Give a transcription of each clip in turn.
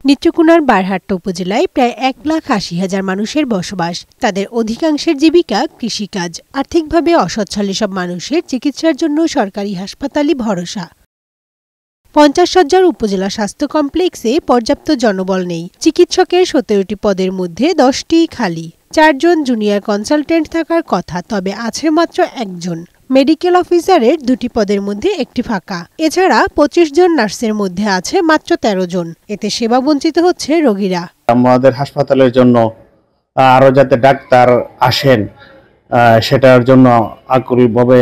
নেত্রকোনার বারহাট্টা উপজেলায় প্রায় 1,80,000 মানুষের বসবাস। তাদের অধিকাংশের জীবিকা কৃষিকাজ। আর্থিকভাবে অসচ্ছল এসব মানুষের চিকিৎসার জন্য সরকারি হাসপাতালই ভরসা। 50 শয্যার উপজেলা স্বাস্থ্য কমপ্লেক্সে পর্যাপ্ত জনবল নেই। চিকিৎসকের 17টি পদের মধ্যে 10টি খালি। 4 জন জুনিয়র কনসালটেন্ট থাকার কথা, তবে আছে মাত্র 1 জন। মেডিকেল অফিসারের 2টি পদের মধ্যে 1টি ফাঁকা। এছাড়া 25 জন নার্সের মধ্যে আছে মাত্র 13 জন। এতে সেবা বঞ্চিত হচ্ছে রোগীরা। আমাদের হাসপাতালের জন্য আরো যাতে ডাক্তার আসেন সেটার জন্য আকুলভাবে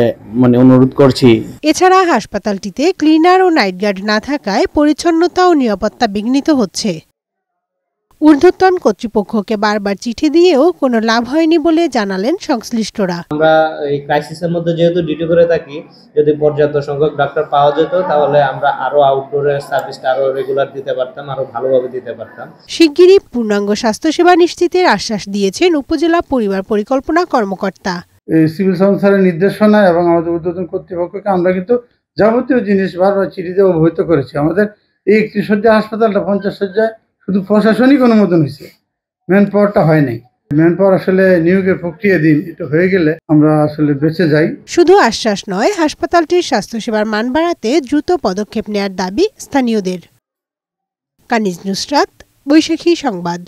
অনুরোধ করছি। এছাড়া হাসপাতালটিতে ক্লিনার ও নাইট গার্ড না থাকায় পরিচ্ছন্নতা ও নিরাপত্তা বিঘ্নিত হচ্ছে। ঊর্ধ্বতন কর্তৃপক্ষকে বারবার চিঠি দিয়েও কোনো লাভ হয়নি বলে জানালেন সংশ্লিষ্টরা। আমরা এই ক্রাইসিসের মধ্যে যেহেতু ডিউটি করে থাকি, যদি পর্যাপ্ত সংখ্যক ডাক্তার পাওয়া যেত তাহলে আমরা আরো আউটডোরের সার্ভিসটা আরো রেগুলার দিতে পারতাম, আরো ভালোভাবে দিতে পারতাম। শিগগিরই পূর্ণাঙ্গ স্বাস্থ্যসেবা নিশ্চিতের আশ্বাস দিয়েছেন উপজেলা পরিবার পরিকল্পনা কর্মকর্তা। এই সিভিল সার্জনের নির্দেশনা এবং আমাদের ঊর্ধ্বতন কর্তৃপক্ষকে আমরা কিন্তু যাবতীয় জিনিস বারবার চিঠিতে অবহিত করেছি। আমাদের এই 31 শয্যা হাসপাতালটা 50 শয্যায় শুধু প্রশাসনিক অনুমোদন হয়েছে, ম্যান পাওয়ারটা হয় নাই। ম্যান পাওয়ার আসলে নিয়োগের প্রক্রিয়া দিন এটা হয়ে গেলে আমরা আসলে বেঁচে যাই। শুধু আশ্বাস নয়, হাসপাতালটির স্বাস্থ্যসেবার মান বাড়াতে দ্রুত পদক্ষেপ নেওয়ার দাবি স্থানীয়দের। কানিজ নুসরাত, বৈশাখী সংবাদ।